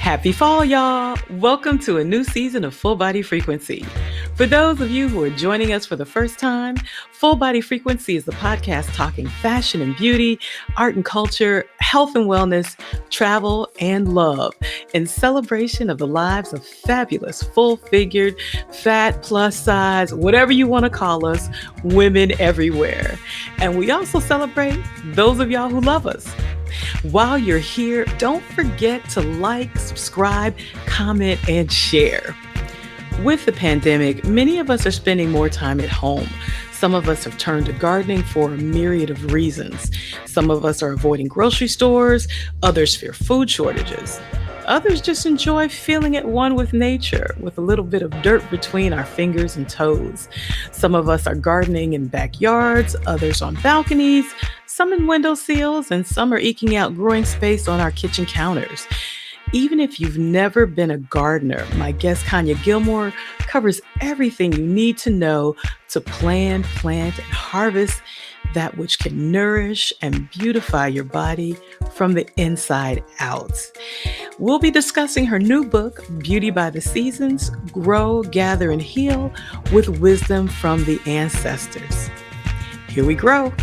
Happy fall, y'all! Welcome to a new season of Full Body Frequency. For those of you who are joining us for the first time, Full Body Frequency is the podcast talking fashion and beauty, art and culture, health and wellness, travel, and love in celebration of the lives of fabulous, full-figured, fat, plus size, whatever you want to call us, women everywhere. And we also celebrate those of y'all who love us. While you're here, don't forget to like, subscribe, comment, and share. With the pandemic, many of us are spending more time at home. Some of us have turned to gardening for a myriad of reasons. Some of us are avoiding grocery stores, others fear food shortages. Others just enjoy feeling at one with nature, with a little bit of dirt between our fingers and toes. Some of us are gardening in backyards, others on balconies, some in windowsills, and some are eking out growing space on our kitchen counters. Even if you've never been a gardener, my guest Conya Gilmore covers everything you need to know to plan, plant, and harvest that which can nourish and beautify your body from the inside out. We'll be discussing her new book, Beauty by the Seasons, Grow, Gather, and Heal with Wisdom from the Ancestors. Here we grow.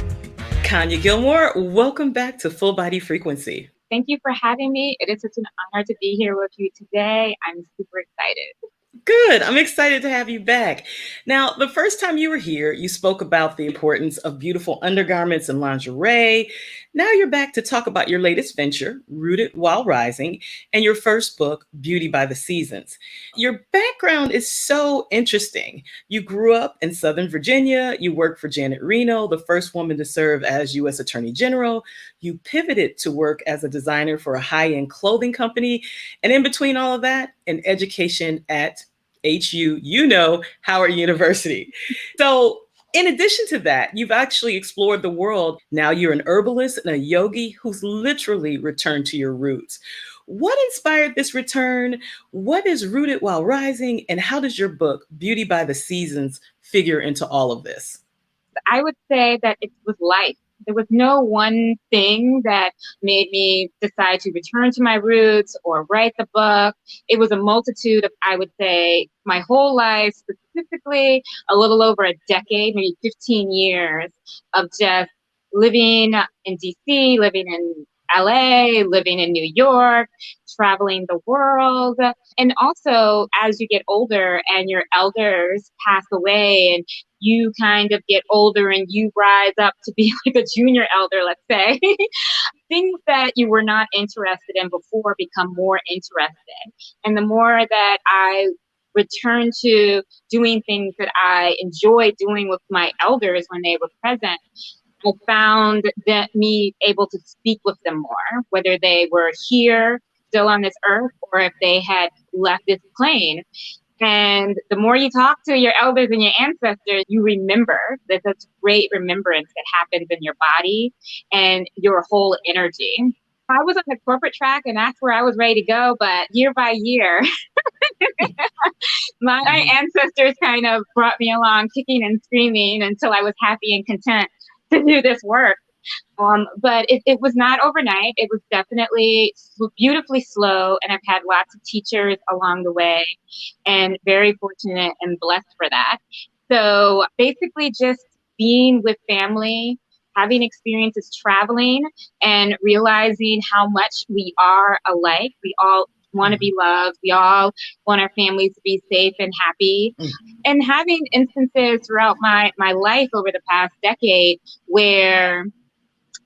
Conya Gilmore, welcome back to Full Body Frequency. Thank you for having me. It is such an honor to be here with you today. I'm super excited. Good. I'm excited to have you back. Now, the first time you were here, you spoke about the importance of beautiful undergarments and lingerie. Now you're back to talk about your latest venture, Rooted While Rising, and your first book, Beauty by the Seasons. Your background is so interesting. You grew up in Southern Virginia. You worked for Janet Reno, the first woman to serve as U.S. Attorney General. You pivoted to work as a designer for a high-end clothing company. And in between all of that, an education at Howard University. So in addition to that, you've actually explored the world. Now you're an herbalist and a yogi who's literally returned to your roots. What inspired this return? What is Rooted While Rising? And how does your book, Beauty by the Seasons, figure into all of this? I would say that it was life. There was no one thing that made me decide to return to my roots or write the book. It was a multitude of, I would say, my whole life, specifically a little over a decade, maybe 15 years of just living in DC, living in LA, living in New York, traveling the world. And also, as you get older and your elders pass away and you kind of get older and you rise up to be like a junior elder, let's say, things that you were not interested in before become more interested. And the more that I return to doing things that I enjoy doing with my elders when they were present, I found that me able to speak with them more, whether they were here still on this earth or if they had left this plane. And the more you talk to your elders and your ancestors, you remember. There's a great remembrance that happens in your body and your whole energy. I was on the corporate track and that's where I was ready to go. But year by year, my ancestors kind of brought me along kicking and screaming until I was happy and content to do this work. But it was not overnight. It was definitely beautifully slow. And I've had lots of teachers along the way and very fortunate and blessed for that. So basically just being with family, having experiences traveling and realizing how much we are alike. We all want to be loved. We all want our families to be safe and happy. And having instances throughout my life over the past decade where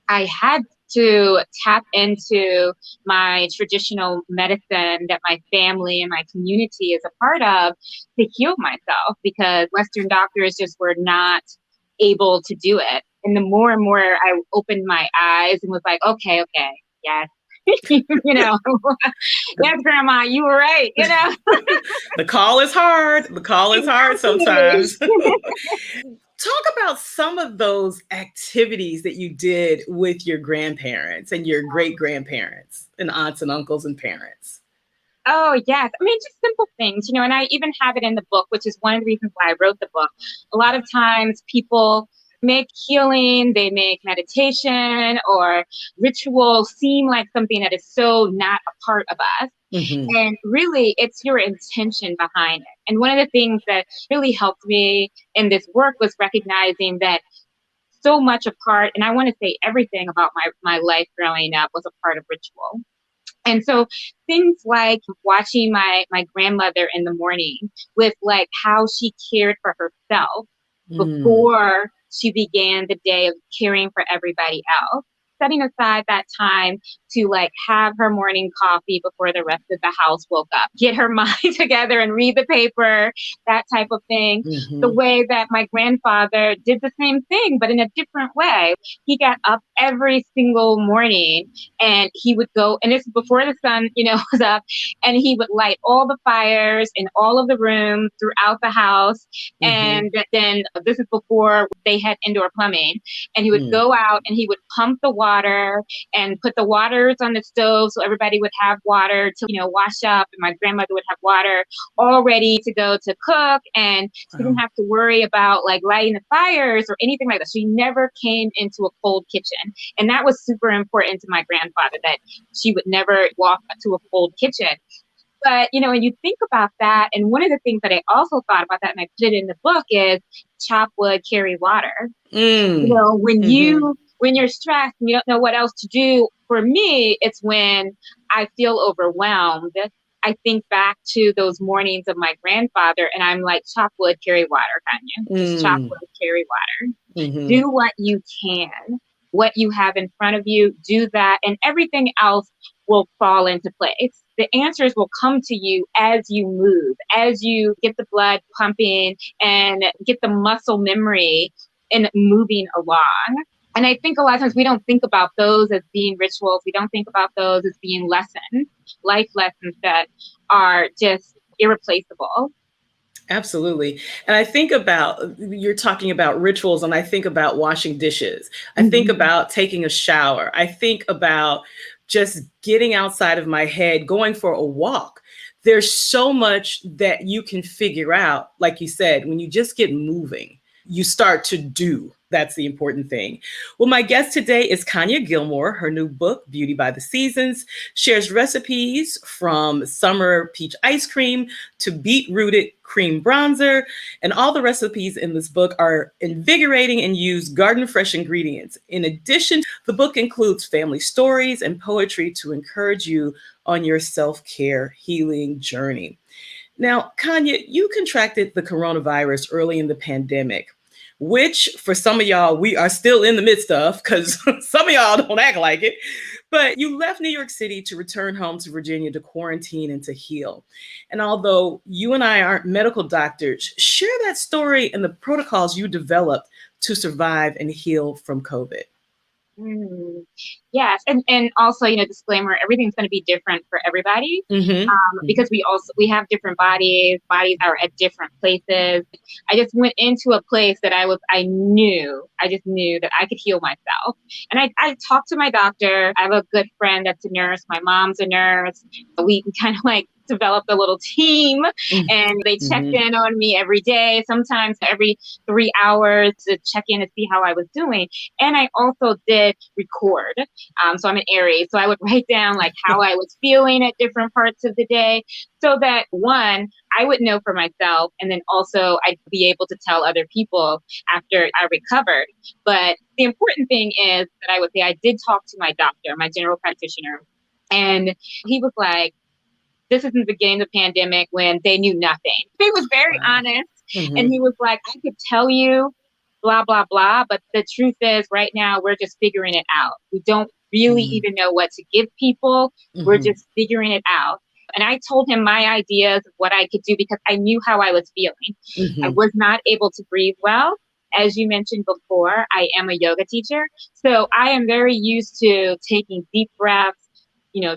I had to tap into my traditional medicine that my family and my community is a part of to heal myself because Western doctors just were not able to do it. And the more and more I opened my eyes and was like, okay, yes. Yes, Grandma, you were right, The call is hard. The call is hard sometimes. Talk about some of those activities that you did with your grandparents and your great-grandparents and aunts and uncles and parents. Oh, yes. I mean, just simple things, and I even have it in the book, which is one of the reasons why I wrote the book. A lot of times people make healing, they make meditation or ritual seem like something that is so not a part of us. Mm-hmm. And really, it's your intention behind it. And one of the things that really helped me in this work was recognizing that so much a part, and I want to say everything about my life growing up was a part of ritual. And so things like watching my grandmother in the morning with like how she cared for herself Mm. before she began the day of caring for everybody else, setting aside that time to like have her morning coffee before the rest of the house woke up, get her mind together and read the paper, that type of thing. The Mm-hmm. way that my grandfather did the same thing, but in a different way. He got up every single morning and he would go, and this is before the sun, was up, and he would light all the fires in all of the rooms throughout the house. Mm-hmm. And then this is before they had indoor plumbing. And he would Mm. go out and he would pump the water and put the waters on the stove so everybody would have water to, wash up. And my grandmother would have water all ready to go to cook. And she didn't Wow. have to worry about like lighting the fires or anything like that. She never came into a cold kitchen. And that was super important to my grandfather, that she would never walk to a cold kitchen. But, when you think about that, and one of the things that I also thought about that, and I put it in the book, is chop wood, carry water. Mm. Mm-hmm. When you're stressed and you don't know what else to do, for me, it's when I feel overwhelmed. I think back to those mornings of my grandfather and I'm like, chop wood, carry water, Conya. Just chop Mm. wood, carry water. Mm-hmm. Do what you can, what you have in front of you, do that, and everything else will fall into place. The answers will come to you as you move, as you get the blood pumping and get the muscle memory and moving along. And I think a lot of times we don't think about those as being rituals. We don't think about those as being lessons, life lessons that are just irreplaceable. Absolutely. And I think about, you're talking about rituals, and I think about washing dishes. I think Mm-hmm. about taking a shower. I think about just getting outside of my head, going for a walk. There's so much that you can figure out. Like you said, when you just get moving, you start to do. That's the important thing. Well, my guest today is Conya Gilmore. Her new book, Beauty by the Seasons, shares recipes from summer peach ice cream to beet rooted cream bronzer. And all the recipes in this book are invigorating and use garden fresh ingredients. In addition, the book includes family stories and poetry to encourage you on your self care healing journey. Now, Kanye, you contracted the coronavirus early in the pandemic, which for some of y'all, we are still in the midst of because some of y'all don't act like it. But you left New York City to return home to Virginia to quarantine and to heal. And although you and I aren't medical doctors, share that story and the protocols you developed to survive and heal from COVID. Mm, yes, and also, disclaimer: everything's going to be different for everybody, Mm-hmm. because we have different bodies. Bodies are at different places. I just went into a place that I just knew that I could heal myself, and I talked to my doctor. I have a good friend that's a nurse. My mom's a nurse. We kind of like developed a little team and they checked Mm-hmm. in on me every day, sometimes every 3 hours to check in to see how I was doing. And I also did record. So I'm an Aries. So I would write down like how I was feeling at different parts of the day so that one, I would know for myself. And then also I'd be able to tell other people after I recovered. But the important thing is that I would say I did talk to my doctor, my general practitioner, and he was like, this is in the beginning of the pandemic when they knew nothing. He was very Wow. honest. And Mm-hmm. he was like, I could tell you blah, blah, blah. But the truth is, right now, we're just figuring it out. We don't really even know what to give people. We're Mm-hmm. just figuring it out. And I told him my ideas of what I could do because I knew how I was feeling. I Mm-hmm. was not able to breathe well. As you mentioned before, I am a yoga teacher. So I am very used to taking deep breaths,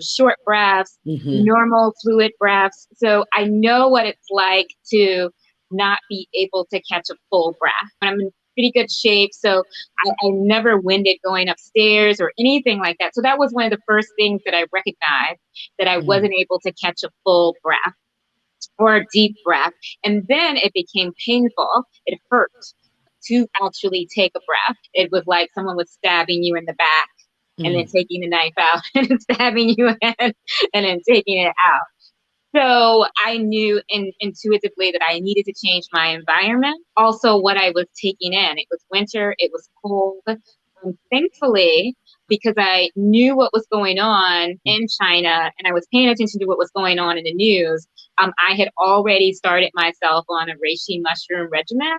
short breaths, Mm-hmm. normal fluid breaths. So I know what it's like to not be able to catch a full breath. I'm in pretty good shape. So I never winded going upstairs or anything like that. So that was one of the first things that I recognized, that I Mm-hmm. wasn't able to catch a full breath or a deep breath. And then it became painful. It hurt to actually take a breath. It was like someone was stabbing you in the back and then taking the knife out and stabbing you in and then taking it out. So I knew intuitively that I needed to change my environment. Also, what I was taking in. It was winter. It was cold. Thankfully, because I knew what was going on in China and I was paying attention to what was going on in the news, I had already started myself on a reishi mushroom regimen.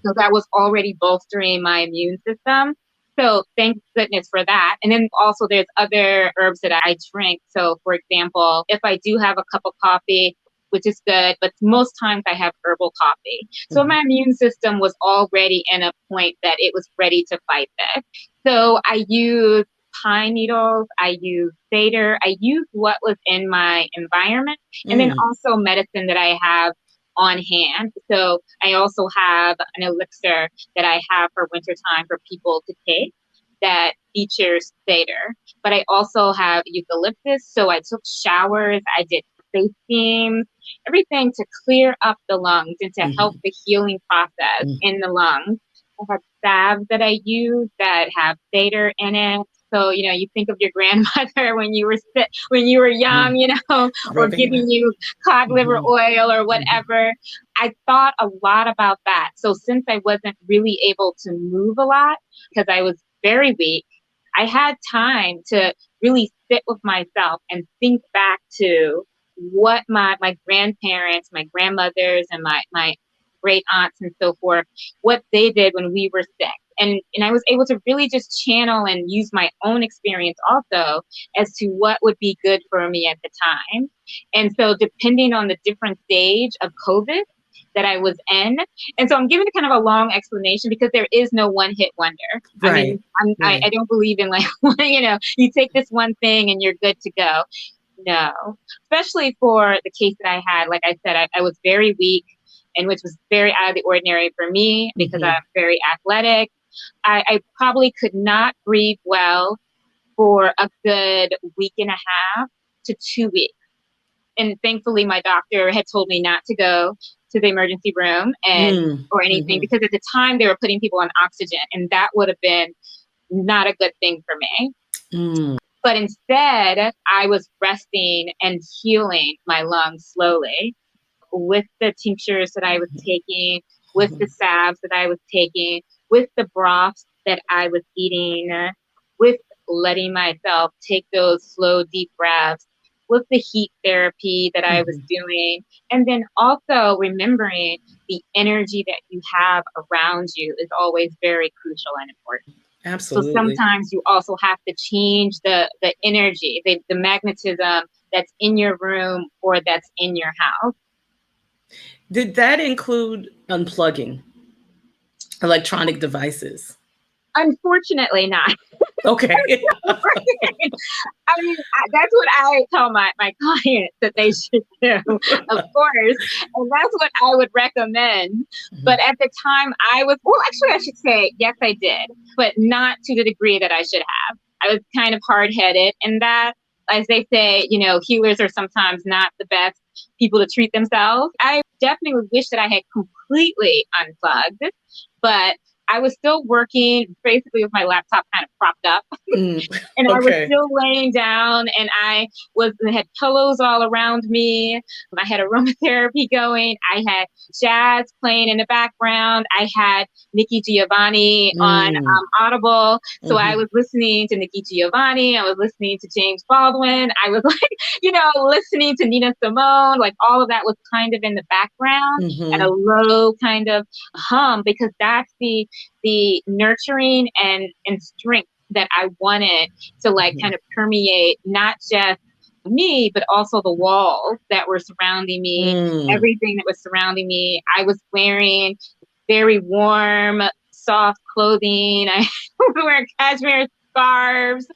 So that was already bolstering my immune system. So thank goodness for that. And then also there's other herbs that I drink. So for example, if I do have a cup of coffee, which is good, but most times I have herbal coffee. So my immune system was already in a point that it was ready to fight this. So I use pine needles, I use cedar, I use what was in my environment, and then also medicine that I have on hand. So I also have an elixir that I have for wintertime for people to take that features cedar. But I also have eucalyptus. So I took showers, I did face steams, everything to clear up the lungs and to help the healing process in the lungs. I have salves that I use that have cedar in it. So, you know, you think of your grandmother when you were young, you know, or giving you cod liver oil or whatever. I thought a lot about that. So since I wasn't really able to move a lot because I was very weak, I had time to really sit with myself and think back to what my grandparents, my grandmothers, and my great aunts and so forth, what they did when we were sick. And I was able to really just channel and use my own experience also as to what would be good for me at the time. And so depending on the different stage of COVID that I was in. And so I'm giving kind of a long explanation because there is no one hit wonder. Right. I mean, I don't believe in like, you know, you take this one thing and you're good to go. No, especially for the case that I had. Like I said, I was very weak, and which was very out of the ordinary for me because I'm very athletic. I probably could not breathe well for a good week and a half to 2 weeks. And thankfully, my doctor had told me not to go to the emergency room or anything because at the time they were putting people on oxygen, and that would have been not a good thing for me. But instead, I was resting and healing my lungs slowly with the tinctures that I was taking, with the salves that I was taking, with the broths that I was eating, with letting myself take those slow, deep breaths, with the heat therapy that I was doing. And then also remembering the energy that you have around you is always very crucial and important. Absolutely. So sometimes you also have to change the energy, the magnetism that's in your room or that's in your house. Did that include unplugging electronic devices? Unfortunately not. Okay. I mean, that's what I tell my clients that they should do, of course. And that's what I would recommend. But at the time actually I should say, yes, I did, but not to the degree that I should have. I was kind of hard-headed, and that, as they say, you know, healers are sometimes not the best people to treat themselves. I definitely wish that I had completely unplugged, but I was still working basically with my laptop kind of propped up. And I was still laying down, and I had pillows all around me. I had aromatherapy going. I had jazz playing in the background. I had Nikki Giovanni on Audible. So I was listening to Nikki Giovanni. I was listening to James Baldwin. I was like, you know, listening to Nina Simone. Like all of that was kind of in the background at a low kind of hum, because that's the nurturing and strength that I wanted to like kind of permeate not just me, but also the walls that were surrounding me, everything that was surrounding me. I was wearing very warm, soft clothing. I was wearing cashmere scarves.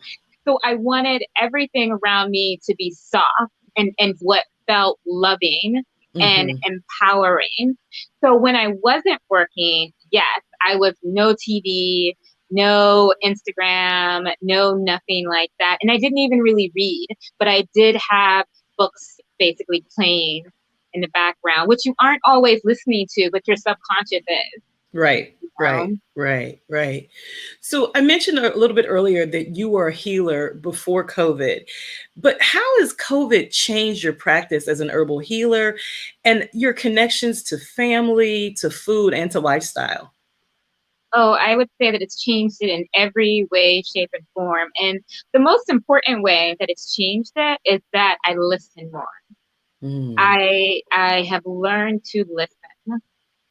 So I wanted everything around me to be soft and what felt loving and empowering. So when I wasn't working, yes, I was no TV, no Instagram, no nothing like that. And I didn't even really read, but I did have books basically playing in the background, which you aren't always listening to, but your subconscious is. Right, right, know? right, right. So I mentioned a little bit earlier that you were a healer before COVID, but how has COVID changed your practice as an herbal healer and your connections to family, to food, and to lifestyle? Oh, I would say that it's changed it in every way, shape, and form. And the most important way that it's changed it is that I listen more. Mm, I have learned to listen.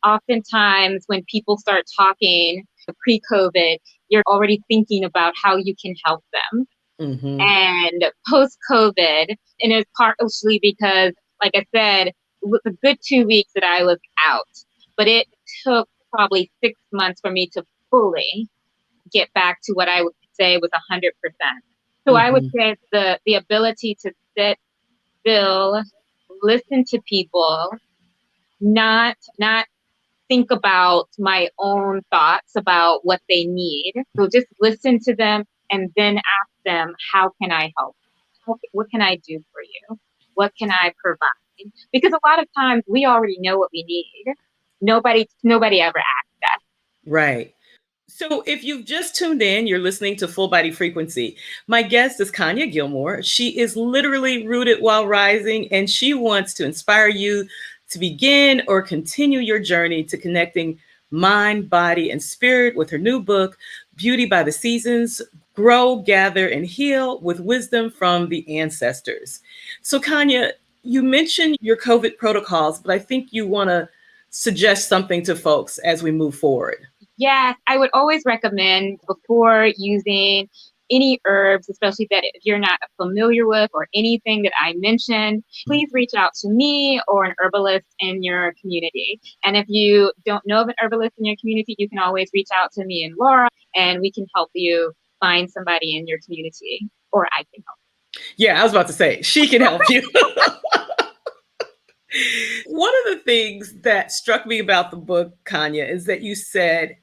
Oftentimes when people start talking pre-COVID, you're already thinking about how you can help them. hmm And post-COVID, and it's partially because, like I said, it was a good 2 weeks that I was out, but it took probably 6 months for me to fully get back to what I would say was 100%. So I would hmm say the ability to sit still, listen to people, not think about my own thoughts about what they need. So just listen to them and then ask them, how can I help? What can I do for you? What can I provide? Because a lot of times we already know what we need. Nobody ever asks us. Right. So, if you've just tuned in, you're listening to Full Body Frequency. My guest is Conya Gilmore. She is literally rooted while rising, and she wants to inspire you to begin or continue your journey to connecting mind, body, and spirit with her new book, Beauty by the Seasons: Grow, Gather, and Heal with Wisdom from the Ancestors. So, Conya, you mentioned your COVID protocols, but I think you want to suggest something to folks as we move forward. Yes, I would always recommend before using any herbs, especially that if you're not familiar with or anything that I mentioned, please reach out to me or an herbalist in your community. And if you don't know of an herbalist in your community, you can always reach out to me and Laura, and we can help you find somebody in your community, or I can help. Yeah, I was about to say, she can help you. One of the things that struck me about the book, Kanya, is that you said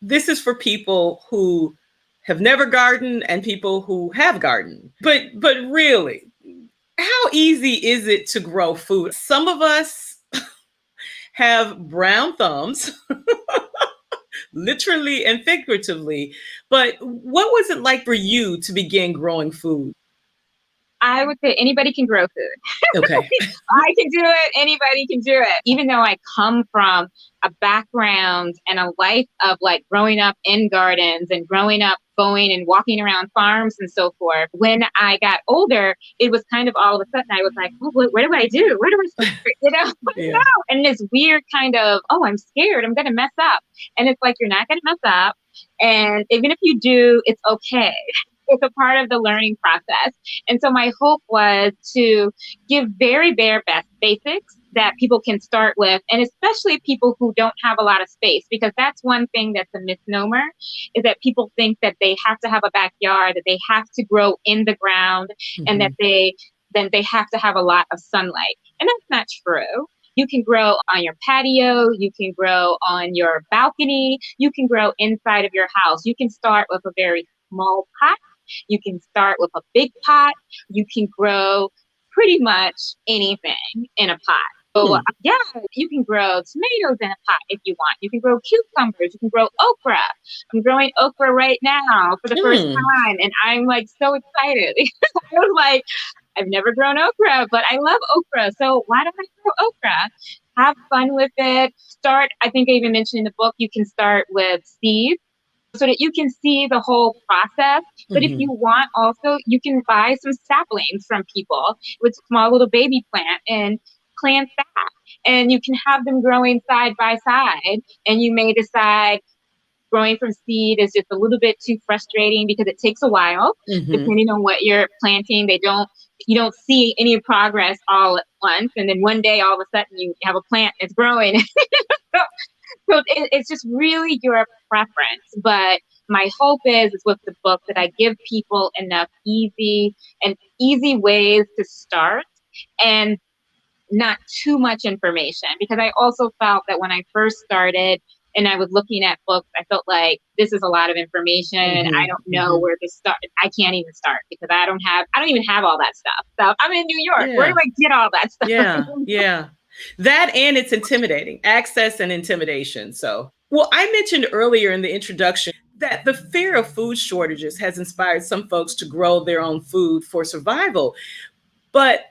this is for people who have never gardened and people who have gardened. But really, how easy is it to grow food? Some of us have brown thumbs, literally and figuratively. But what was it like for you to begin growing food? I would say anybody can grow food. Okay. I can do it. Anybody can do it. Even though I come from a background and a life of like growing up in gardens and growing up going and walking around farms and so forth, when I got older, it was kind of all of a sudden I was like, oh, what do I do? Where do I start? I don't Yeah. know. And this weird kind of, oh, I'm scared. I'm going to mess up. And it's like, you're not going to mess up. And even if you do, it's okay. It's a part of the learning process. And so my hope was to give very bare best basics that people can start with, and especially people who don't have a lot of space, because that's one thing that's a misnomer, is that people think that they have to have a backyard, that they have to grow in the ground, and Mm-hmm. then they have to have a lot of sunlight. And that's not true. You can grow on your patio, you can grow on your balcony, you can grow inside of your house. You can start with a very small pot. You can start with a big pot. You can grow pretty much anything in a pot. So Hmm. yeah, you can grow tomatoes in a pot if you want. You can grow cucumbers. You can grow okra. I'm growing okra right now for the first Hmm. time, and I'm like so excited. I was like, I've never grown okra, but I love okra. So why don't I grow okra? Have fun with it. Start. I think I even mentioned in the book you can start with seeds so that you can see the whole process. But if Mm-hmm. you want also, you can buy some saplings from people with small little baby plant and plant that. And you can have them growing side by side. And you may decide growing from seed is just a little bit too frustrating because it takes a while, Mm-hmm. depending on what you're planting. You don't see any progress all at once. And then one day all of a sudden you have a plant that's growing. so it's just really your preference. But my hope is with the book that I give people enough easy ways to start and not too much information, because I also felt that when I first started and I was looking at books, I felt like this is a lot of information. I don't Mm-hmm. know Mm-hmm. where to start. I can't even start because I don't even have all that stuff. So I'm in New York. Where do Yeah. I get all that stuff? Yeah. Yeah. That and it's intimidating. Access and intimidation. So. Well, I mentioned earlier in the introduction that the fear of food shortages has inspired some folks to grow their own food for survival. But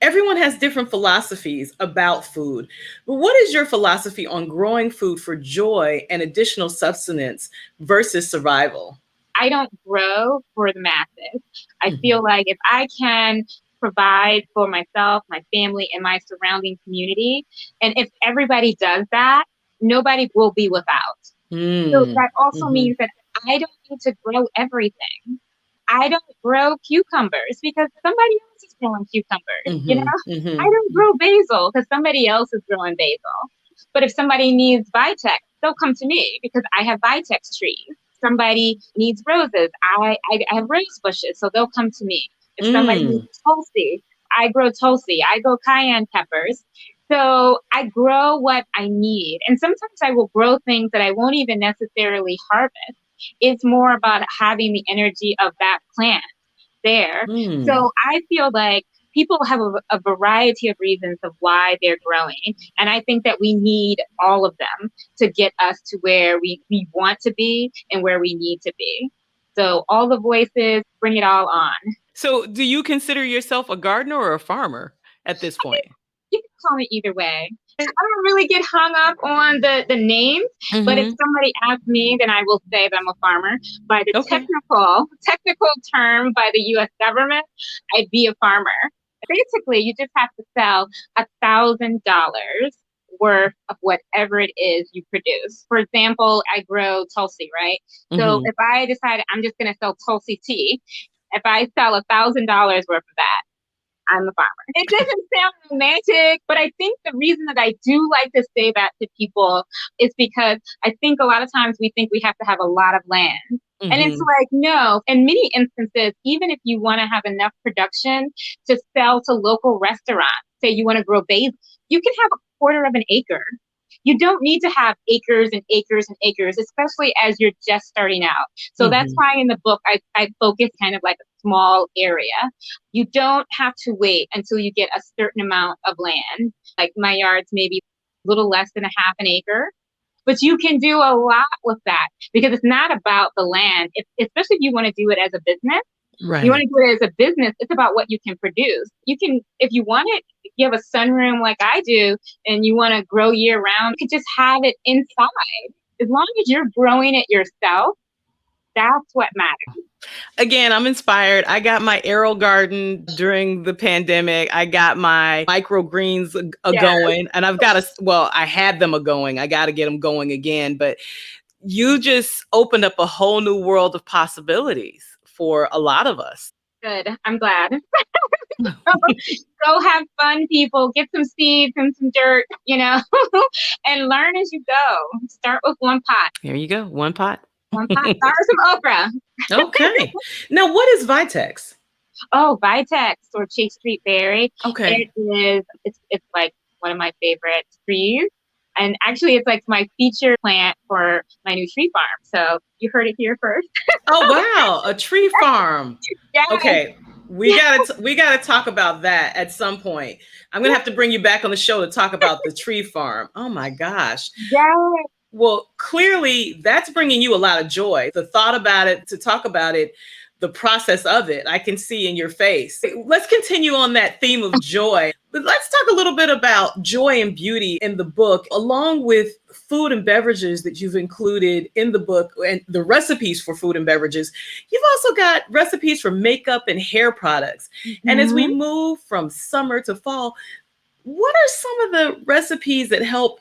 everyone has different philosophies about food. But what is your philosophy on growing food for joy and additional substance versus survival? I don't grow for the masses. I Mhm. feel like if I can provide for myself, my family, and my surrounding community, and if everybody does that, nobody will be without. So Mm. that also Mhm. means that I don't need to grow everything. I don't grow cucumbers because somebody else is growing cucumbers. Mhm. I Mhm. don't grow basil because somebody else is growing basil. But if somebody needs Vitex, they'll come to me because I have Vitex trees. Somebody needs roses, I have rose bushes, so they'll come to me. If somebody needs Mm. Tulsi, I grow Tulsi. I grow cayenne peppers. So I grow what I need. And sometimes I will grow things that I won't even necessarily harvest. It's more about having the energy of that plant there. Mm. So I feel like people have a variety of reasons of why they're growing. And I think that we need all of them to get us to where we want to be and where we need to be. So all the voices, bring it all on. So, do you consider yourself a gardener or a farmer at this point? You can call me either way. I don't really get hung up on the names, but if Mhm. somebody asks me, then I will say that I'm a farmer. By the Okay. technical term by the US government, I'd be a farmer. Basically, you just have to sell $1,000 worth of whatever it is you produce. For example, I grow Tulsi, right? So Mhm. if I decide I'm just going to sell Tulsi tea, if I sell $1,000 worth of that, I'm a farmer. It doesn't sound romantic, but I think the reason that I do like to say that to people is because I think a lot of times we think we have to have a lot of land. And it's Mhm. like, no, in many instances, even if you want to have enough production to sell to local restaurants, say you want to grow basil, you can have a quarter of an acre. You don't need to have acres and acres and acres, especially as you're just starting out. So that's Mhm. why in the book, I focus kind of like a small area. You don't have to wait until you get a certain amount of land. Like my yard's maybe a little less than a half an acre, but you can do a lot with that because it's not about the land. Especially if you want to do it as a business. You want Right. to do it as a business. It's about what you can produce. You can, if you want it, if you have a sunroom like I do, and you want to grow year round, you could just have it inside. As long as you're growing it yourself, that's what matters. Again, I'm inspired. I got my Aero garden during the pandemic. I got my microgreens a Yeah. going, and I've got to, well, I had them a going. I got to get them going again. But you just opened up a whole new world of possibilities for a lot of us. Good. I'm glad. Go have fun, people. Get some seeds and some dirt, and learn as you go. Start with one pot. There you go. One pot. One pot. Start with some okra. Okay. Now, what is Vitex? Oh, Vitex or Chase Street Berry. Okay. It is. It's like one of my favorite trees, and actually, it's like my feature plant for my new tree farm. So you heard it here first. Oh, wow. A tree farm. Yes. Okay. We gotta talk about that at some point. I'm gonna have to bring you back on the show to talk about the tree farm. Oh my gosh. Yes. Well, clearly that's bringing you a lot of joy. The thought about it, to talk about it, the process of it, I can see in your face. Let's continue on that theme of joy. But let's talk a little bit about joy and beauty in the book, along with food and beverages that you've included in the book and the recipes for food and beverages. You've also got recipes for makeup and hair products. And as we Mhm. move from summer to fall, what are some of the recipes that help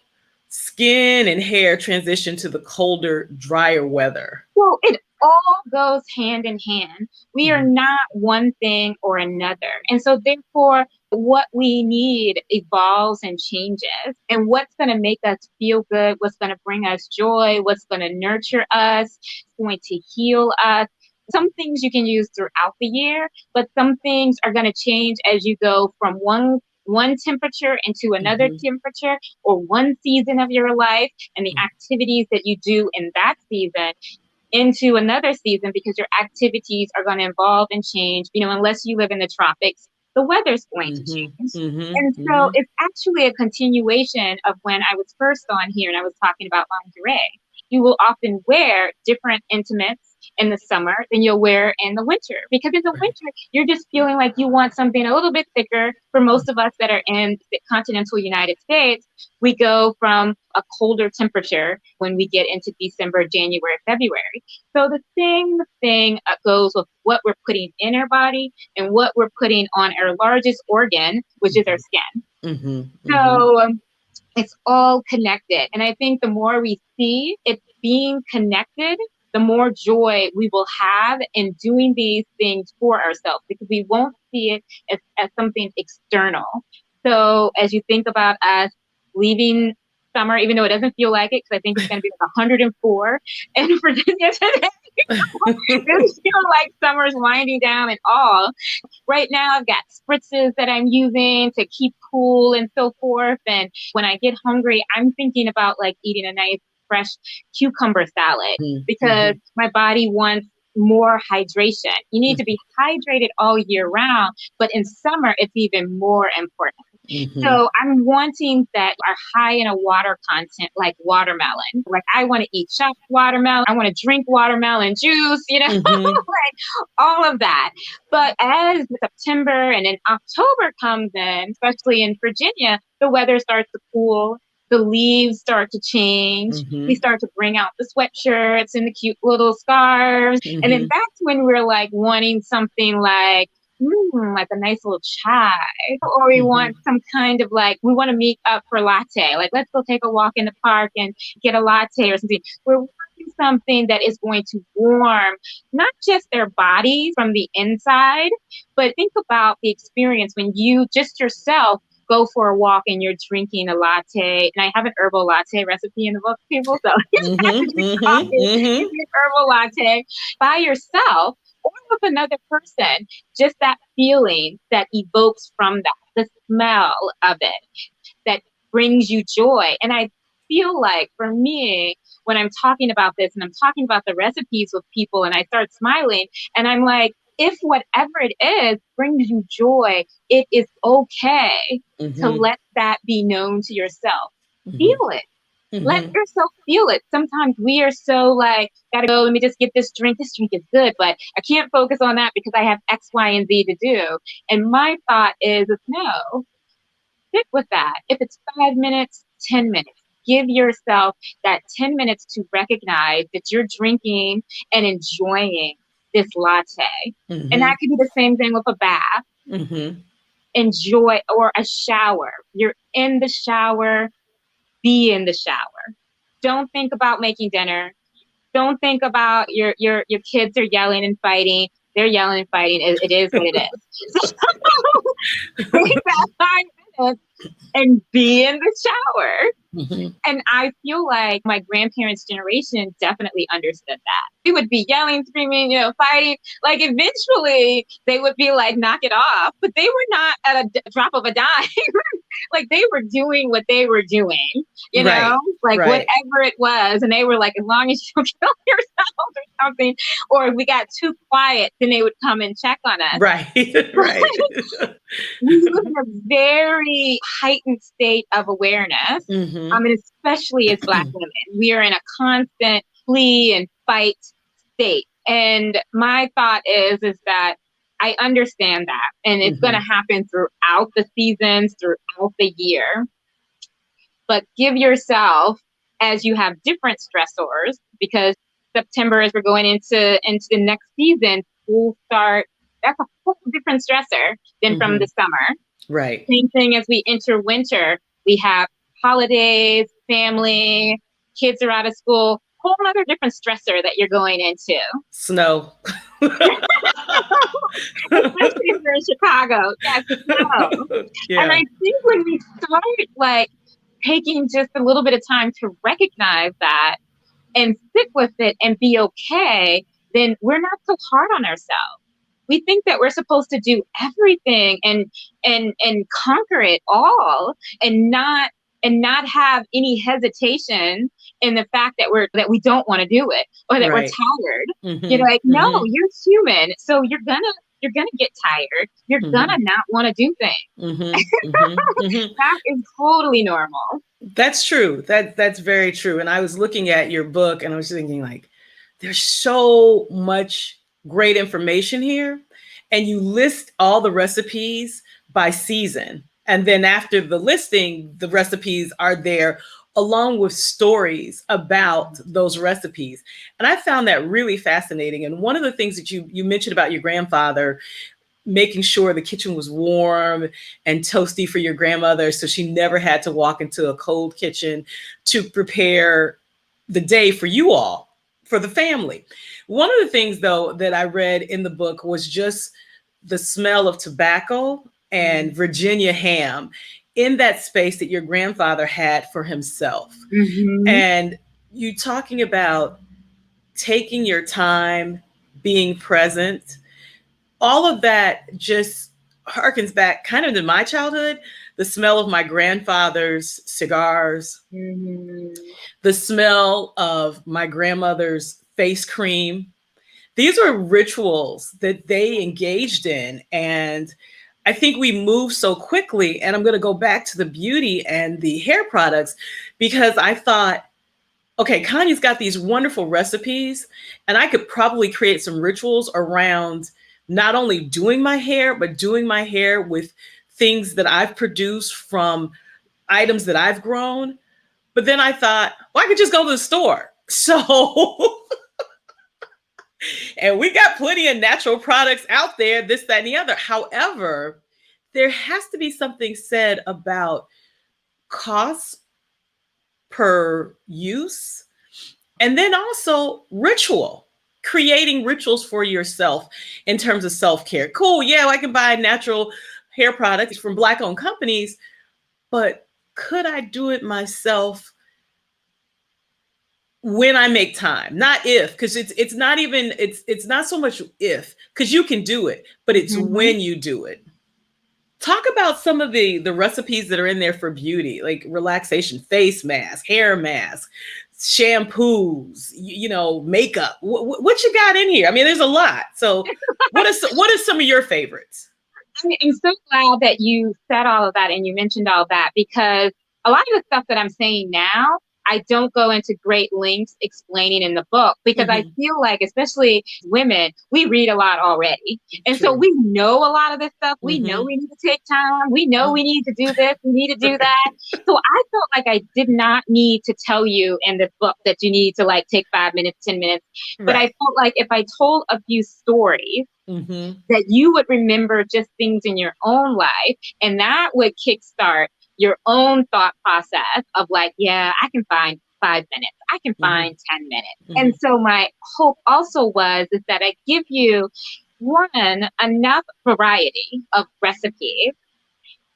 skin and hair transition to the colder, drier weather? So it all goes hand in hand. We are Mhm. not one thing or another. And so, therefore, what we need evolves and changes. And what's going to make us feel good, what's going to bring us joy, what's going to nurture us, going to heal us. Some things you can use throughout the year, but some things are going to change as you go from one temperature into another Mhm. temperature or one season of your life and the activities that you do in that season into another season because your activities are going to evolve and change, unless you live in the tropics. the weather's going to Mm-hmm. change. And Mm-hmm. so Mm-hmm. it's actually a continuation of when I was first on here and I was talking about lingerie. You will often wear different intimates in the summer than you'll wear in the winter. Because in the Right. winter, you're just feeling like you want something a little bit thicker. For most of us that are in the continental United States, we go from a colder temperature when we get into December, January, February. So the same thing goes with what we're putting in our body and what we're putting on our largest organ, which is our skin. Mm-hmm. Mm-hmm. So it's all connected. And I think the more we see it being connected, the more joy we will have in doing these things for ourselves because we won't see it as something external. So as you think about us leaving summer, even though it doesn't feel like it, because I think it's going to be like 104 in Virginia today, really feel like summer's winding down and all. Right now, I've got spritzes that I'm using to keep cool and so forth. And when I get hungry, I'm thinking about like eating a nice fresh cucumber salad because Mm-hmm. my body wants more hydration. You need to be hydrated all year round, but in summer, it's even more important. Mm-hmm. So I'm wanting that are high in a water content, like watermelon. Like I want to eat chopped watermelon. I want to drink watermelon juice, Mm-hmm. like all of that. But as September and then October comes in, especially in Virginia, the weather starts to cool. The leaves start to change. We Mm-hmm. start to bring out the sweatshirts and the cute little scarves. And then Mm-hmm. that's when we're like wanting something like a nice little chai, or we Mm-hmm. want some kind of like, we want to meet up for latte. Like, let's go take a walk in the park and get a latte or something. We're wanting something that is going to warm not just their bodies from the inside, but think about the experience when you just yourself go for a walk and you're drinking a latte. And I have an herbal latte recipe in the book, people. So you don't have to Mm-hmm. drink Mm-hmm. coffee, you Mm-hmm. get herbal latte by yourself or with another person. Just that feeling that evokes from that, the smell of it that brings you joy. And I feel like for me, when I'm talking about this and I'm talking about the recipes with people and I start smiling and I'm like, if whatever it is brings you joy, it is okay to Mm-hmm. let that be known to yourself. Mm-hmm. Feel it. Let Mm-hmm. yourself feel it. Sometimes we are so like, gotta go, let me just get this drink. This drink is good, but I can't focus on that because I have X, Y, and Z to do. And my thought is no, stick with that. If it's 5 minutes, 10 minutes, give yourself that 10 minutes to recognize that you're drinking and enjoying this latte. And Mm-hmm. that could be the same thing with a bath. Mm-hmm. Enjoy or a shower. You're in the shower, be in the shower. Don't think about making dinner. Don't think about your kids are yelling and fighting. They're yelling and fighting. It is what it is. So take that 5 minutes and be in the shower. Mm-hmm. And I feel like my grandparents' generation definitely understood that. They would be yelling, screaming, fighting. Like eventually they would be like, knock it off. But they were not at a drop of a dime. Like they were doing what they were doing, Right. like Right. whatever it was. And they were like, as long as you don't kill yourself or something, or if we got too quiet, then they would come and check on us. Right. Right. We live in a very heightened state of awareness. Mm-hmm. And especially as Black women, we are in a constant flee and fight state. And my thought is that I understand that. And it's going to Mm-hmm. happen throughout the seasons, throughout the year. But give yourself, as you have different stressors, because September, as we're going into the next season, school start. That's a whole different stressor than from Mm-hmm. the summer. Right. Same thing as we enter winter. We have holidays, family, kids are out of school. Whole other different stressor that you're going into. Snow. Especially if you're in Chicago. Yes, snow. And I Yeah. think when we start like taking just a little bit of time to recognize that and sit with it and be okay, then we're not so hard on ourselves. We think that we're supposed to do everything and conquer it all and not have any hesitation in the fact that we don't want to do it or that we're Right. tired. Mm-hmm. Like, no, Mm-hmm. you're human. So you're gonna you're going to get tired. You're going to Mm-hmm. not want to do things. Mm-hmm. Mm-hmm. Mm-hmm. That is totally normal. That's true. That's very true. And I was looking at your book and I was thinking like, there's so much great information here. And you list all the recipes by season. And then after the listing, the recipes are there along with stories about those recipes. And I found that really fascinating. And one of the things that you mentioned about your grandfather making sure the kitchen was warm and toasty for your grandmother so she never had to walk into a cold kitchen to prepare the day for you all, for the family. One of the things, though, that I read in the book was just the smell of tobacco and Virginia ham in that space that your grandfather had for himself. Mm-hmm. And you talking about taking your time, being present, all of that just harkens back kind of to my childhood. The smell of my grandfather's cigars, Mm-hmm. the smell of my grandmother's face cream. These are rituals that they engaged in. And I think we move so quickly. And I'm going to go back to the beauty and the hair products because I thought, okay, Conya's got these wonderful recipes, and I could probably create some rituals around not only doing my hair, but doing my hair with things that I've produced from items that I've grown. But then I thought, well, I could just go to the store. So, and we got plenty of natural products out there, this, that, and the other. However, there has to be something said about cost per use. And then also ritual, creating rituals for yourself in terms of self care. Cool. Yeah, I can buy natural hair products from Black owned companies, but could I do it myself when I make time? Not if, because it's not even, it's not so much if, because you can do it, but it's Mm-hmm. when you do it. Talk about some of the recipes that are in there for beauty, like relaxation, face mask, hair mask, shampoos, makeup. What you got in here? I mean, there's a lot. So, what are some of your favorites? I'm so glad that you said all of that and you mentioned all of that because a lot of the stuff that I'm saying now, I don't go into great lengths explaining in the book because I Mm-hmm. feel like, especially women, we read a lot already. And so True. we know a lot of this stuff. We know Mm-hmm. we need to take time. We know we need to do this. We need to do that. So I felt like I did not need to tell you in this book that you need to like take 5 minutes, 10 minutes. But I Right. felt like if I told a few stories, Mm-hmm. that you would remember just things in your own life and that would kickstart your own thought process of like, yeah, I can find 5 minutes. I can Mm-hmm. find 10 minutes. Mm-hmm. And so my hope also was is that I give you one, enough variety of recipes.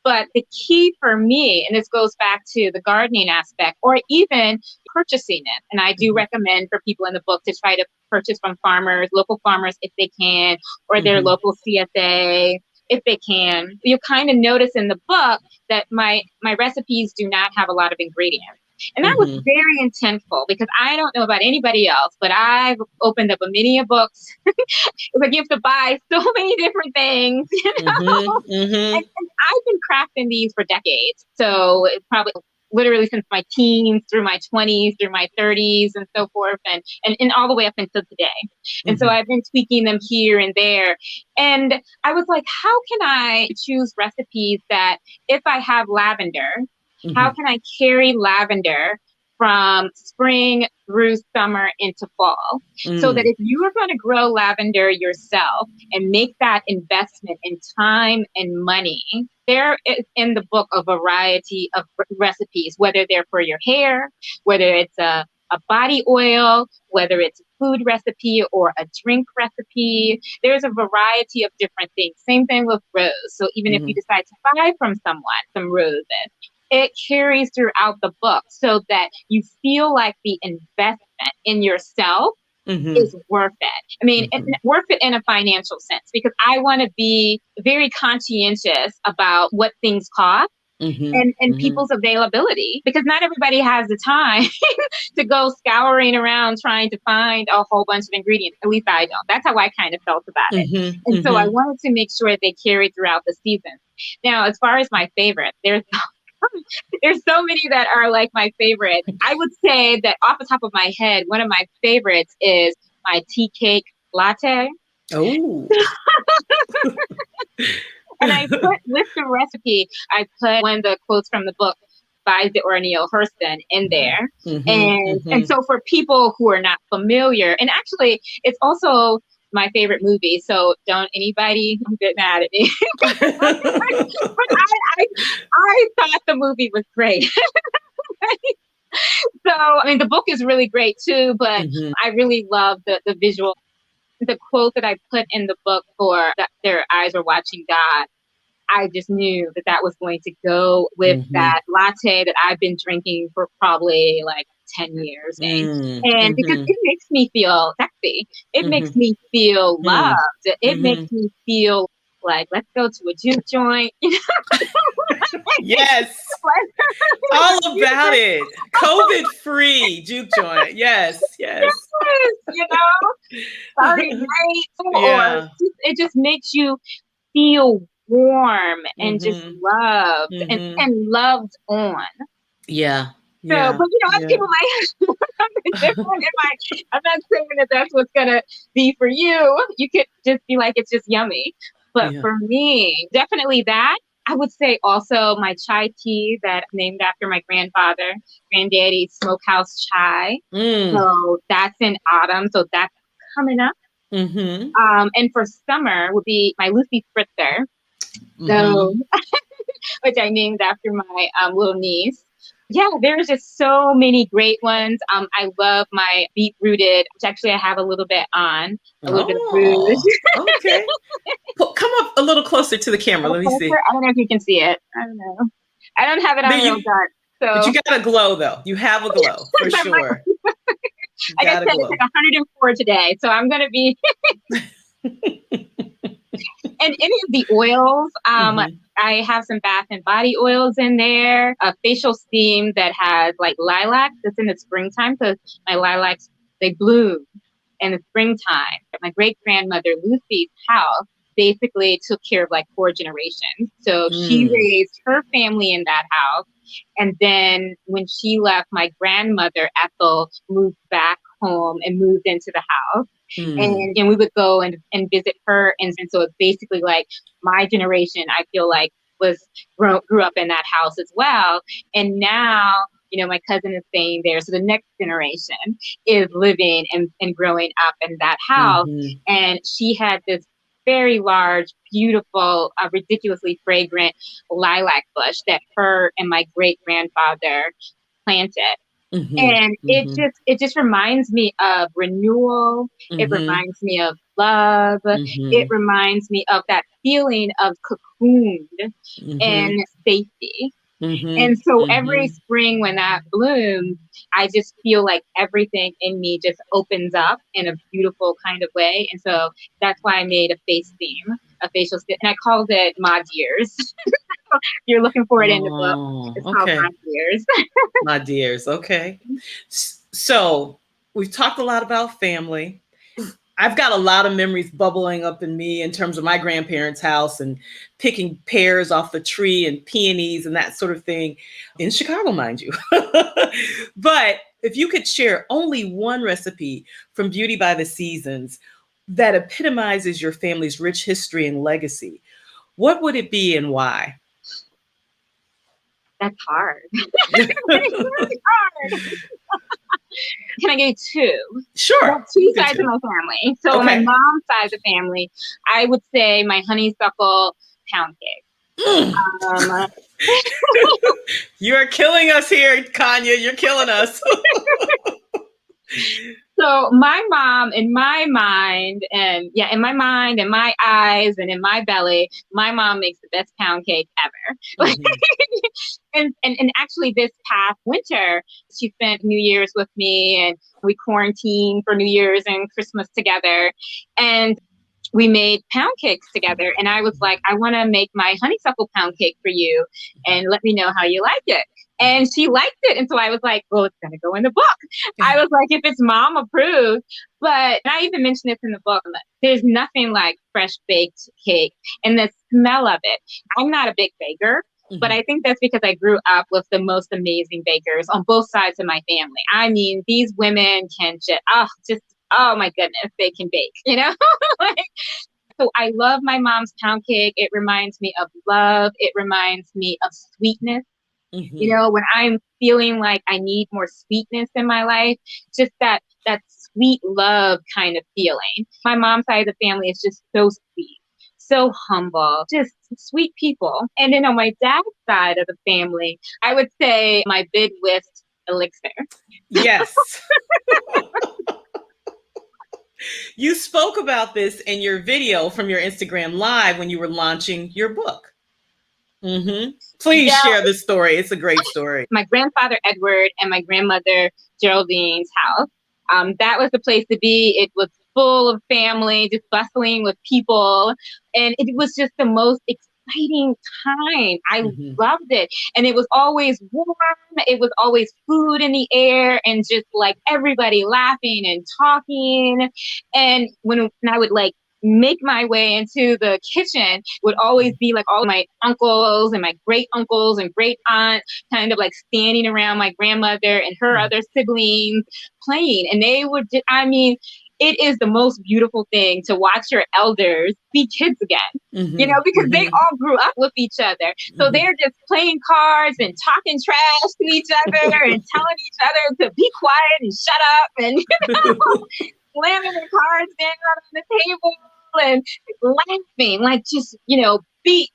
But the key for me, and this goes back to the gardening aspect or even purchasing it. And I do Mm-hmm. recommend for people in the book to try to purchase from farmers, local farmers if they can, or their Mm-hmm. local CSA if they can. You'll kind of notice in the book that my recipes do not have a lot of ingredients. And that was Mm-hmm. very intentful because I don't know about anybody else, but I've opened up a many of books. It's like you have to buy so many different things, Mm-hmm. Mm-hmm. and I've been crafting these for decades. So it's probably literally since my teens through my 20s, through my 30s and so forth, and all the way up until today. And so Mm-hmm. I've been tweaking them here and there. And I was like, how can I choose recipes that if I have lavender, how Mm-hmm. can I carry lavender from spring through summer into fall? So that Mm. if you are going to grow lavender yourself and make that investment in time and money, there is in the book a variety of recipes, whether they're for your hair, whether it's a body oil, whether it's a food recipe or a drink recipe. There's a variety of different things. Same thing with rose. So even if you Mm-hmm. decide to buy from someone some roses, it carries throughout the book so that you feel like the investment in yourself Mm-hmm. is worth it. I mean, Mm-hmm. worth it in a financial sense because I want to be very conscientious about what things cost. and people's availability, because not everybody has the time to go scouring around trying to find a whole bunch of ingredients. At least I don't. That's how I kind of felt about it. And so I wanted to make sure they carried throughout the season. Now, as far as my favorite, there's so many that are like my favorite. I would say that off the top of my head, one of my favorites is my tea cake latte. Oh. And I put with the recipe, I put one of the quotes from the book by Neale Hurston in there. And so for people who are not familiar, and actually it's also my favorite movie, so don't anybody get mad at me. But I thought the movie was great. So, I mean, the book is really great too, but I really love the visual. The quote that I put in the book for that their eyes are watching God, I just knew that was going to go with that latte that I've been drinking for probably like 10 years. And because it makes me feel sexy. It makes me feel loved. It makes me feel like, let's go to a juke joint. Yes. All about it. COVID-free juke joint. Yes. Yes. You know, Saturday night, or it just makes you feel warm and just loved and loved on. Yeah. So, but as people might have something different, I'm not saying that that's what's gonna be for you. You could just be like, it's just yummy. But for me, definitely that. I would say also my chai tea that's named after my granddaddy's smokehouse chai. So that's in autumn. So that's coming up. And for summer would be my Lucy Spritzer. So, which I named after my little niece. Yeah, there's just so many great ones. I love my beet rooted, which actually I have a little bit on, a little bit of rouge. Okay. Come up a little closer to the camera. Let me see. I don't know if you can see it. I don't know. I don't have it on real dark. So. But you got a glow, though. You have a glow, for sure. Like I said, it's like 104 today. So I'm going to be... And any of the oils, I have some bath and body oils in there, a facial steam that has like lilac that's in the springtime, because my lilacs, they bloom in the springtime. My great grandmother Lucy's house basically took care of like 4 generations. So she raised her family in that house. And then when she left, my grandmother Ethel moved back home and moved into the house. And we would go and visit her. And so it's basically like my generation, I feel like, grew up in that house as well. And now, my cousin is staying there. So the next generation is living and growing up in that house. And she had this very large, beautiful, ridiculously fragrant lilac bush that her and my great grandfather planted. And it just reminds me of renewal. It reminds me of love. It reminds me of that feeling of cocooned and safety. And so every spring when that blooms, I just feel like everything in me just opens up in a beautiful kind of way. And so that's why I made a face theme, a facial steam, and I called it My Dears. You're looking for it in the book. It's called My Dears. My Dears. Okay. So we've talked a lot about family. I've got a lot of memories bubbling up in me in terms of my grandparents' house and picking pears off the tree and peonies and that sort of thing in Chicago, mind you. But if you could share only one recipe from Beauty by the Seasons that epitomizes your family's rich history and legacy, what would it be and why? That's hard. It's really hard. Can I get 2? Sure. Well, 2 sides of my family. So on my mom's side of the family, I would say my honeysuckle pound cake. You're killing us here, Conya. You're killing us. So my mom, in my mind, and in my eyes, and in my belly, my mom makes the best pound cake ever. And actually this past winter, she spent New Year's with me, and we quarantined for New Year's and Christmas together. And we made pound cakes together. And I was like, I want to make my honeysuckle pound cake for you and let me know how you like it. And she liked it. And so I was like, well, it's going to go in the book. I was like, if it's mom approved. But I even mentioned this in the book. There's nothing like fresh baked cake and the smell of it. I'm not a big baker, but I think that's because I grew up with the most amazing bakers on both sides of my family. I mean, these women can oh my goodness, they can bake, you know? Like, so I love my mom's pound cake. It reminds me of love. It reminds me of sweetness. You know, when I'm feeling like I need more sweetness in my life, just that sweet love kind of feeling. My mom's side of the family is just so sweet, so humble, just sweet people. And then on my dad's side of the family, I would say my bid whist elixir. Yes. You spoke about this in your video from your Instagram Live when you were launching your book. Please share this story. It's a great story. My grandfather, Edward, and my grandmother, Geraldine's house. That was the place to be. It was full of family, just bustling with people. And it was just the most exciting time. I loved it. And it was always warm. It was always food in the air and just like everybody laughing and talking. And when I would like make my way into the kitchen, would always be like all my uncles and my great uncles and great aunt kind of like standing around my grandmother and her other siblings playing. And they would, it is the most beautiful thing to watch your elders be kids again, you know, because they all grew up with each other. So they're just playing cards and talking trash to each other and telling each other to be quiet and shut up and, you know, slamming their cards down on the table and laughing, like just, you know, big,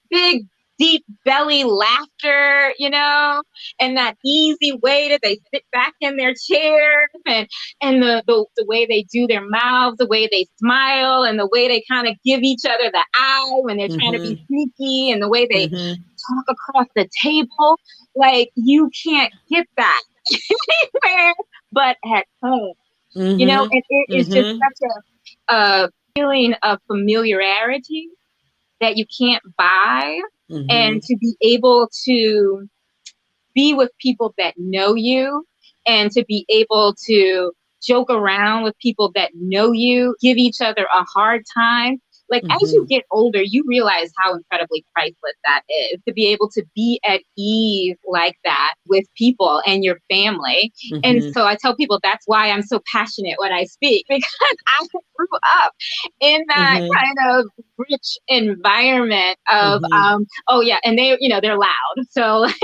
deep belly laughter, you know, and that easy way that they sit back in their chairs and the way they do their mouths, the way they smile and the way they kind of give each other the eye when they're trying to be sneaky and the way they talk across the table. Like you can't get that anywhere but at home. You know, and it is just such a feeling of familiarity that you can't buy. And to be able to be with people that know you and to be able to joke around with people that know you, give each other a hard time. Like as you get older, you realize how incredibly priceless that is, to be able to be at ease like that with people and your family. And so I tell people that's why I'm so passionate when I speak, because I grew up in that kind of rich environment of, and they, you know, they're loud. So like,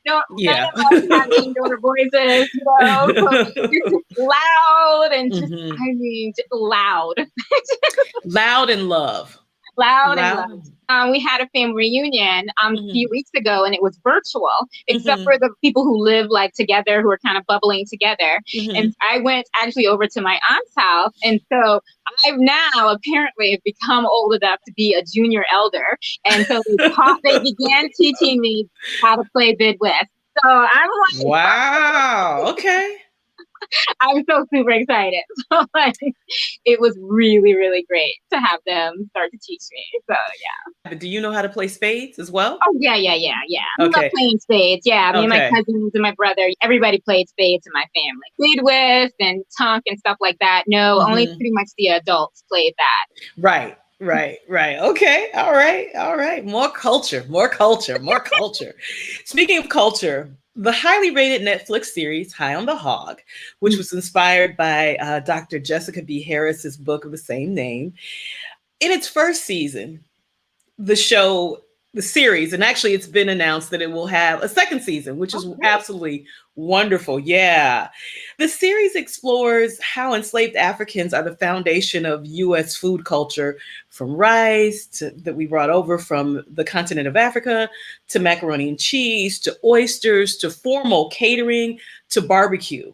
none of us have indoor voices, you know, so it's just loud and just, just loud. Loud and love. Loud and love. We had a family reunion a few weeks ago and it was virtual, except for the people who live like together, who are kind of bubbling together. And I went actually over to my aunt's house. And so I've now apparently become old enough to be a junior elder. And so they began teaching me how to play bid whist. So I'm like, wow. Okay. I'm so super excited. So like, it was really, really great to have them start to teach me. So yeah. But do you know how to play spades as well? Oh yeah. Okay. I love playing spades. Yeah, me and my cousins and my brother, everybody played spades in my family. Bid whist and tunk and stuff like that. No, only pretty much the adults played that. Right. Okay. All right. More culture. Speaking of culture, the highly rated Netflix series High on the Hog, which was inspired by Dr. Jessica B. Harris's book of the same name. In its first season, the series, and actually it's been announced that it will have a second season, which is absolutely wonderful. Yeah. The series explores how enslaved Africans are the foundation of U.S. food culture, from rice that we brought over from the continent of Africa, to macaroni and cheese, to oysters, to formal catering, to barbecue.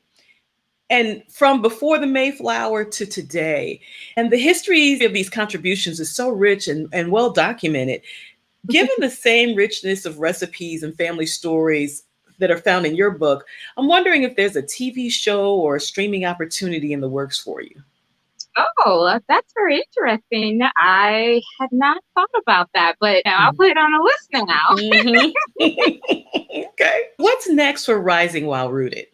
And from before the Mayflower to today. And the history of these contributions is so rich and well documented. Given the same richness of recipes and family stories that are found in your book, I'm wondering if there's a TV show or a streaming opportunity in the works for you. Oh, that's very interesting. I had not thought about that, but now I'll Mhm. put it on a list now. Mhm. Okay. What's next for Rising While Rooted?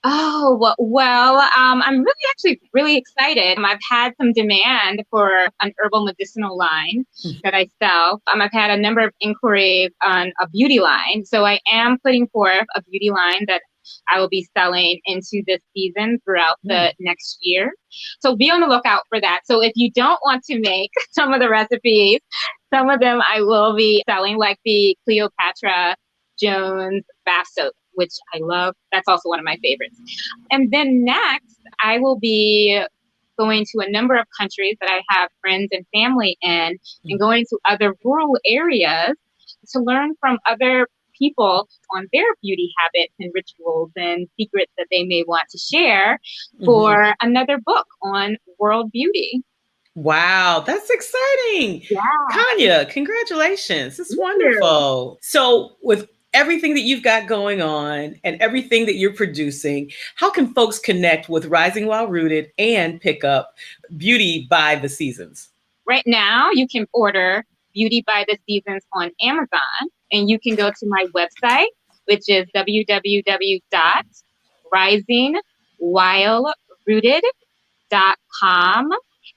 Oh, I'm really actually really excited. I've had some demand for an herbal medicinal line that I sell. I've had a number of inquiries on a beauty line. So I am putting forth a beauty line that I will be selling into this season throughout Mm. the next year. So be on the lookout for that. So if you don't want to make some of the recipes, some of them I will be selling, like the Cleopatra Jones bath soap, which I love. That's also one of my favorites. And then next, I will be going to a number of countries that I have friends and family in, and going to other rural areas to learn from other people on their beauty habits and rituals and secrets that they may want to share Mhm. for another book on world beauty. Wow, that's exciting. Yeah, Conya, congratulations. It's thank you. wonderful. So, with everything that you've got going on and everything that you're producing, how can folks connect with Rising While Rooted and pick up Beauty by the Seasons? Right now, you can order Beauty by the Seasons on Amazon, and you can go to my website, which is www.risingwhilерooted.com.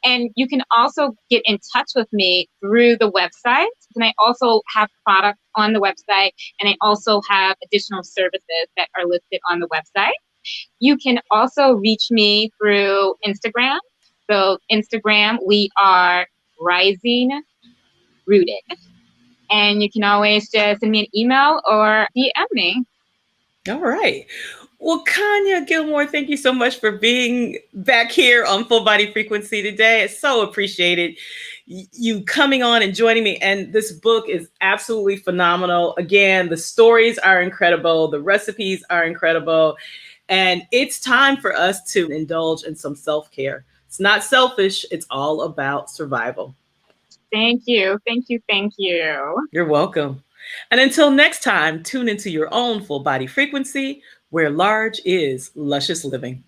And you can also get in touch with me through the website. And I also have products on the website, and I also have additional services that are listed on the website. You can also reach me through Instagram. So, Instagram, we are Rising Rooted. And you can always just send me an email or DM me. All right. Well, Conya Gilmore, thank you so much for being back here on Full Body Frequency today. It's so appreciated you coming on and joining me. And this book is absolutely phenomenal. Again, the stories are incredible, the recipes are incredible. And it's time for us to indulge in some self care. It's not selfish, it's all about survival. Thank you. Thank you. Thank you. You're welcome. And until next time, tune into your own full body frequency where large is luscious living.